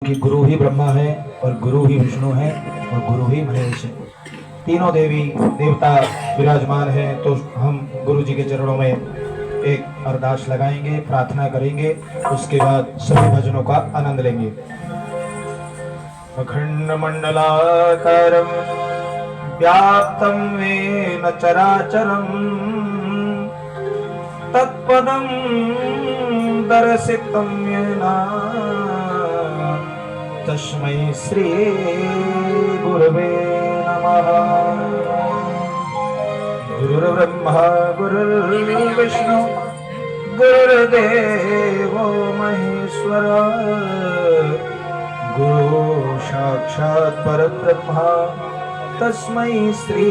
कि गुरु ही ब्रह्मा है और गुरु ही विष्णु है और गुरु ही महेश है। तीनों देवी देवता विराजमान हैं। तो हम गुरु जी के चरणों में एक अरदास लगाएंगे, प्रार्थना करेंगे, उसके बाद सभी भजनों का आनंद लेंगे। अखंड मंडलाकारं व्याप्तं येन चराचरं तत्पदं दर्शितं येन तस्मै श्री गुरवे नमः। गुरुर्ब्रह्मा गुरुर्विष्णु गुरुर्देवो महेश्वरा गुरु साक्षात् परब्रह्म तस्मै श्री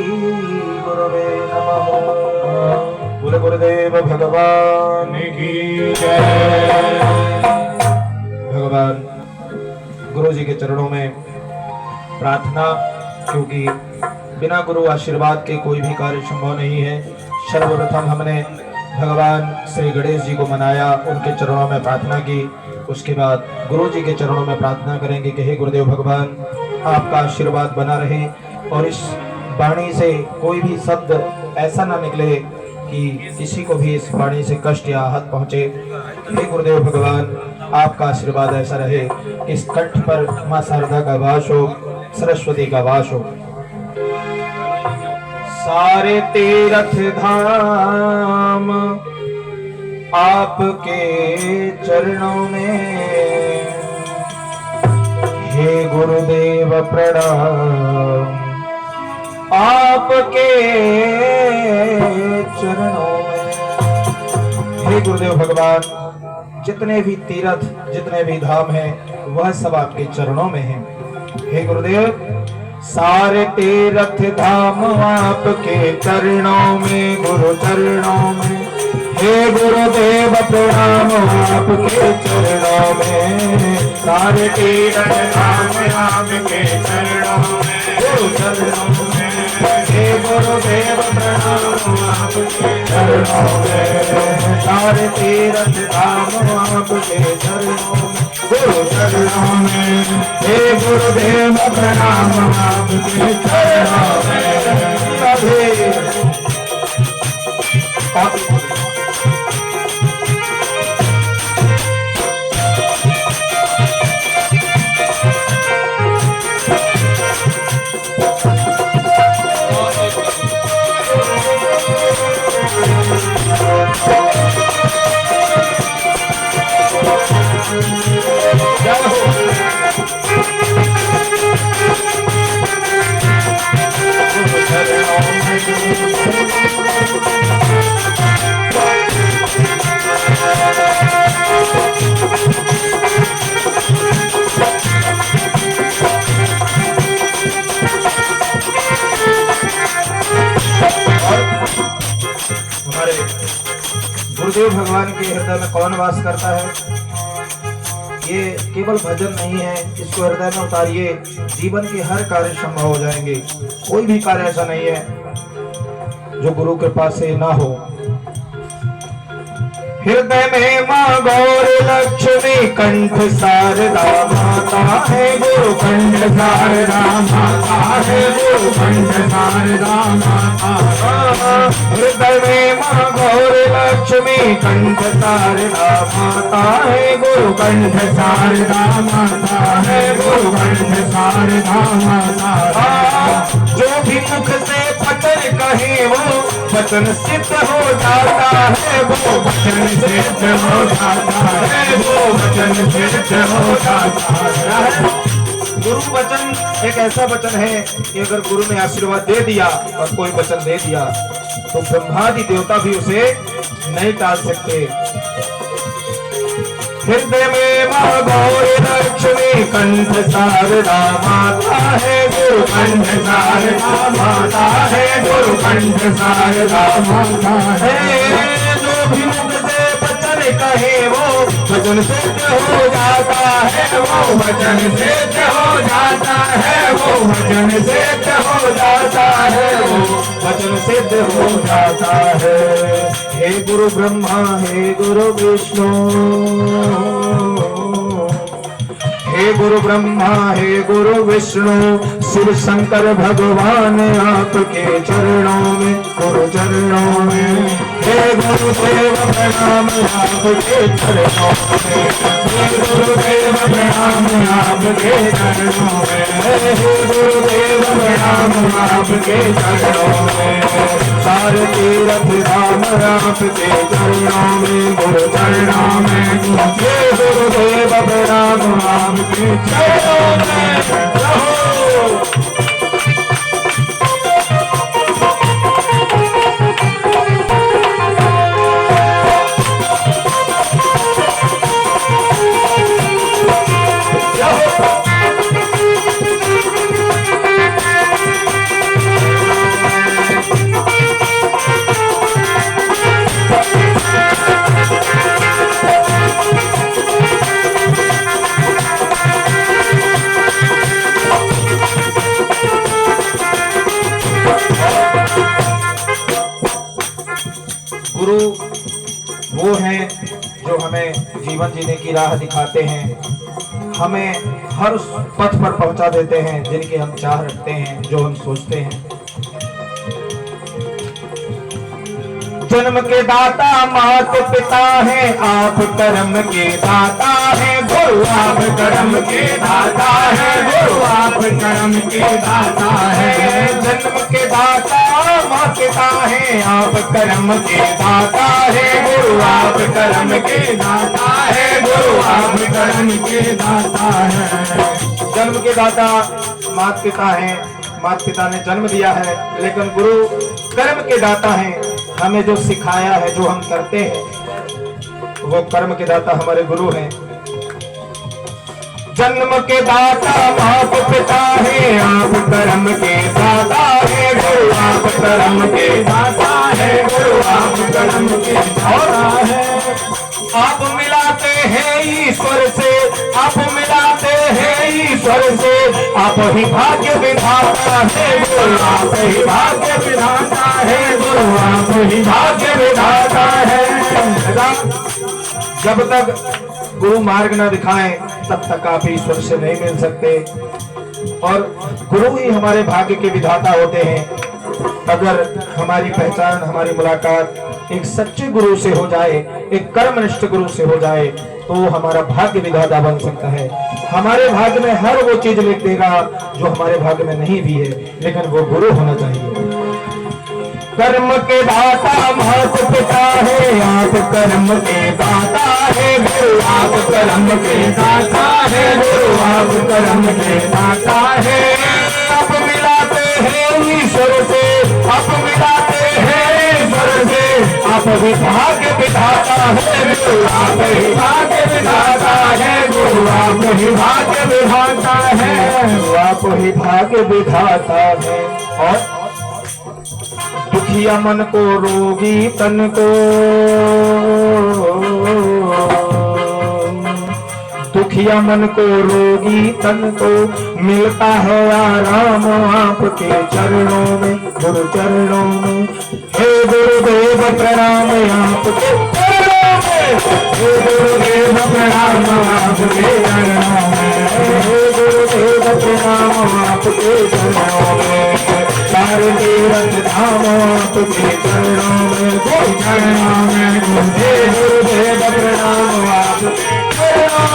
गुरवे नमः। बोले गुरुदेव भगवान की जय। भगवान गुरु जी के चरणों में प्रार्थना, क्योंकि बिना गुरु आशीर्वाद के कोई भी कार्य संभव नहीं है। सर्वप्रथम हमने भगवान श्री गणेश जी को मनाया, उनके चरणों में प्रार्थना की। उसके बाद गुरु जी के चरणों में प्रार्थना करेंगे कि हे गुरुदेव भगवान, आपका आशीर्वाद बना रहे और इस वाणी से कोई भी शब्द ऐसा ना निकले कि किसी को भी इस वाणी से कष्ट या आहत पहुंचे। हे गुरुदेव भगवान, आपका आशीर्वाद ऐसा रहे कि इस कंठ पर मां शारदा का वास हो, सरस्वती का वास हो। सारे तीर्थ धाम आपके चरणों में, हे गुरुदेव प्रणाम आपके चरणों में। हे गुरुदेव भगवान, जितने भी तीर्थ, जितने भी धाम हैं, वह सब आपके चरणों में हैं। हे गुरुदेव, सारे तीर्थ धाम आपके चरणों में, गुरु चरणों में। हे गुरुदेव प्रणाम आपके चरणों में। सारे तीर्थ धाम आपके चरणों में, गुरु चरणों में। हे गुरुदेव प्रणाम आपके चरणों में। सारे तीर्थ धाम आपके चरणों में, गुरु चरणों में। हे गुरुदेव प्रणाम आपके चरणों में। गुरुदेव भगवान के हृदय में कौन वास करता है? ये केवल भजन नहीं है, इसको हृदय में उतारिए, जीवन के हर कार्य संभव हो जाएंगे। कोई भी कार्य ऐसा नहीं है जो गुरु कृपा से ना हो। हृदय में माँ गौर लक्ष्मी कंठ शारदा माता है, गुरु कंठ शारदा माता है, गुरु कंठ शारदा माता। हृदय में माँ गौर लक्ष्मी कंठ शारदा माता है, गुरु कंठ शारदा माता है, गुरु कंठ शारदा माता। जो भी मुख से वचन कहे वो वचन सिद्ध हो जाता है, वो वचन सिद्ध हो जाता है, वो वचन सिद्ध हो जाता है। गुरु वचन एक ऐसा वचन है कि अगर गुरु ने आशीर्वाद दे दिया और कोई वचन दे दिया तो ब्रह्मादि देवता भी उसे नहीं टाल सकते। हृदय में माँ गौर लक्ष्मी कंठ शारदा माता है, गुरु कंठ शारदा माता है, गुरु कंठ शारदा माता है। जो भी मुख से वचन कहे वो वचन सिद्ध हो जाता है, वो वचन सिद्ध हो जाता है, वो वचन सिद्ध हो जाता है, वो वचन सिद्ध हो जाता है। हे गुरु ब्रह्मा, हे गुरु विष्णु, हे गुरु ब्रह्मा हे गुरु विष्णु शिव शंकर भगवान आपके चरणों में, गुरु चरणों में। हे गुरुदेव प्रणाम आपके चरणों में, हे गुरुदेव प्रणाम आपके चरणों में, हे गुरुदेव प्रणाम आपके चरणों में। सारे तीर्थ धाम आपके चरणों में, गुरु चरणों में। हे गुरुदेव प्रणाम आपके चरणों में। गुरु वो हैं जो हमें जीवन जीने की राह दिखाते हैं, हमें हर उस पथ पर पहुंचा देते हैं जिनकी हम चाह रखते हैं, जो हम सोचते हैं। जन्म के दाता मात पिता है, आप कर्म के दाता है गुरु, आप कर्म के दाता है गुरु, आप कर्म के दाता है। जन्म के दाता मात पिता है, आप कर्म के दाता है गुरु, आप कर्म के दाता है गुरु, आप कर्म के दाता है। जन्म के दाता मात पिता है, मात पिता ने जन्म दिया है, लेकिन गुरु कर्म के दाता है, हमें जो सिखाया है, जो हम करते हैं, वो कर्म के दाता हमारे गुरु हैं। जन्म के दाता मात पिता है, आप कर्म के दाता है गुरु, आप कर्म के दाता है गुरु, आप कर्म के दाता है। आप मिलाते हैं ईश्वर से, आप मिलाते हैं ईश्वर से, आप ही भाग्य विधाता है गुरु, आप ही भाग्य विधाता है गुरु, आप ही भाग्य विधाता है। जब तक गुरु मार्ग न दिखाएं तब तक आप ईश्वर से नहीं मिल सकते, और गुरु ही हमारे भाग्य के विधाता होते हैं। अगर हमारी पहचान, हमारी मुलाकात एक सच्चे गुरु से हो जाए, एक कर्मनिष्ठ गुरु से हो जाए, तो हमारा भाग्य विधाता बन सकता है। हमारे भाग्य में हर वो चीज लिख देगा जो हमारे भाग्य में नहीं भी है, लेकिन वो गुरु होना चाहिए। कर्म के दाता मात पिता है, आप कर्म के दाता है गुरु, आप कर्म के दाता है गुरु, आप कर्म के दाता है। आप मिलाते हैं ईश्वर से, आप मिलाते हैं ईश्वर से, आप ही भाग्य विधाता है गुरु, आप ही भाग्य विधाता है गुरु, आप ही भाग्य विधाता है, आप ही भाग्य विधाता है। और दुखिया मन को, रोगी तन को, दुखिया मन को, रोगी तन को मिलता है आराम आपके चरणों में, गुरु चरणों में। हे गुरुदेव प्रणाम आपके चरणों में, हे गुरुदेव प्रणाम आपके चरणों में, हे गुरुदेव प्रणाम आपके चरणों में। सारे तीर्थ धाम आपके चरणों में, गुरु चरणों में। हे गुरुदेव प्रणाम आपके चरणों में।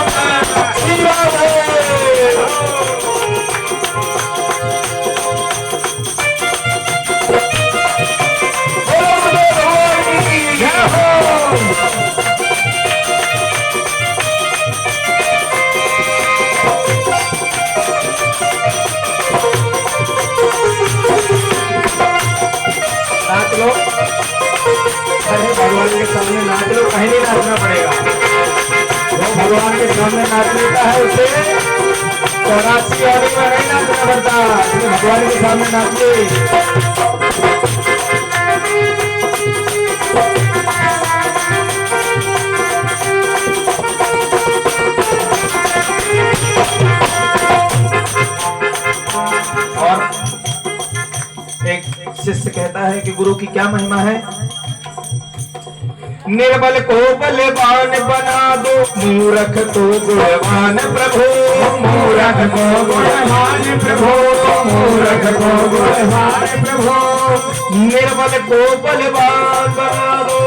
नाच लो, भगवान के सामने नाच लो, कहीं नहीं नाचना पड़ेगा। जो भगवान के सामने नाच लेता है उसे 84 और में नहीं नाचना पड़ता, भगवान के सामने नाच ले। और एक शिष्य कहता है कि गुरु की क्या महिमा है। निर्बल को बलवान बना दो, मूर्ख को गुणवान प्रभु। मूर्ख को गुणवान प्रभु, मूर्ख को गुणवान प्रभु। निर्बल को बलवान बना दो।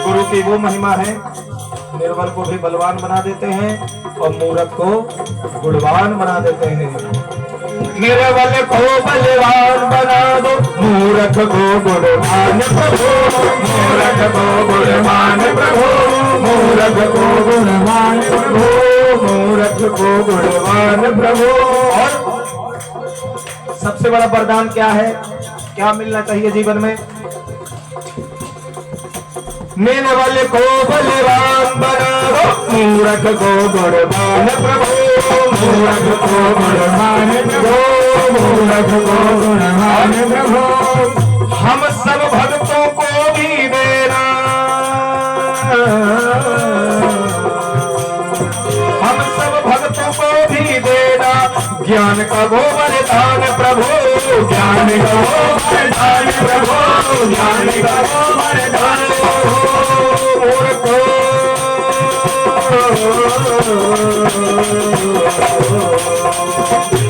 गुरु की वो महिमा है, निर्बल को भी बलवान बना देते हैं और मूर्ख को गुणवान बना देते हैं। निर्बल को बलवान बना दो, मूर्ख को गुणवान प्रभु। मूर्ख को गुणवान प्रभु, मूर्ख को गुणवान प्रभु, मूर्ख को गुणवान प्रभु। और सबसे बड़ा वरदान क्या है, क्या मिलना चाहिए जीवन में? निर्बल को बलवान बना दो, मूर्ख को गुणवान प्रभु। मूर्ख को गुणवान प्रभु, मूर्ख को गुणवान प्रभु। हम सब भक्तों को भी देना, हम सब भक्तों को भी देना ज्ञान का वो वरदान प्रभु। ज्ञान का वो वरदान प्रभु, ज्ञान का वो वरदान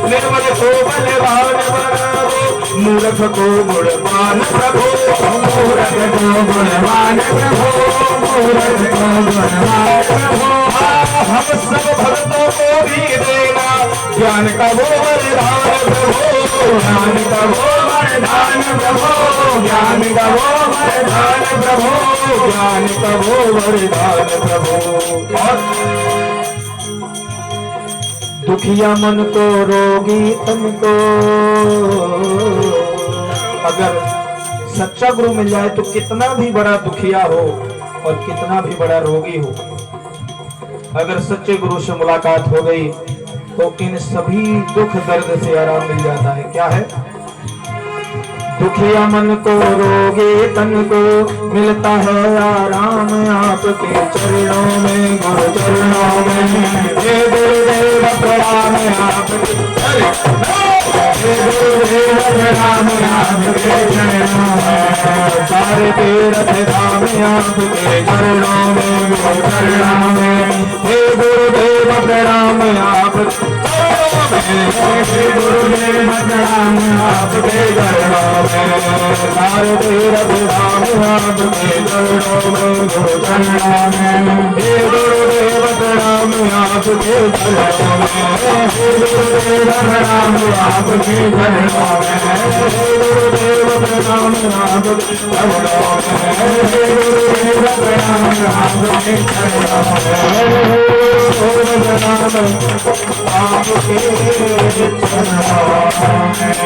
निर्बल को बलवान बना दो, मूर्ख को गुणवान प्रभु। मूर्ख को गुणवान प्रभु, मूर्ख को गुणवान प्रभु। हम सब भक्तों को भी देना ज्ञान का वो वरदान प्रभु। ज्ञान का वो वरदान प्रभु, ज्ञान का वो वरदान प्रभु, ज्ञान का वो वरदान प्रभु। और दुखिया मन को, रोगी तन को, अगर सच्चा गुरु मिल जाए तो कितना भी बड़ा दुखिया हो और कितना भी बड़ा रोगी हो, अगर सच्चे गुरु से मुलाकात हो गई तो इन सभी दुख दर्द से आराम मिल जाता है। क्या है? दुखिया मन को, रोगी तन को मिलता है आराम आपके चरणों में, गुरु चरणों में। हे गुरुदेव प्रणाम आपके, हे गुरुदेव प्रणाम आपके चरणों में। सारे तीर्थ धाम आपके चरणों में, गुरु चरणों में। हे गुरुदेव प्रणाम आपके चरणों में, हे गुरुदेव प्रणाम आपके चरणों में। सारे तीर्थ धाम आपके चरणों में, गुरु चरणों में। हे गुरुदेव प्रणाम आपके चरणों में, हे गुरुदेव प्रणाम आपके चरणों में। हे गुरुदेव प्रणाम आपके चरणों में, हे गुरुदेव प्रणाम आपके चरणों में। आपके चरणों में।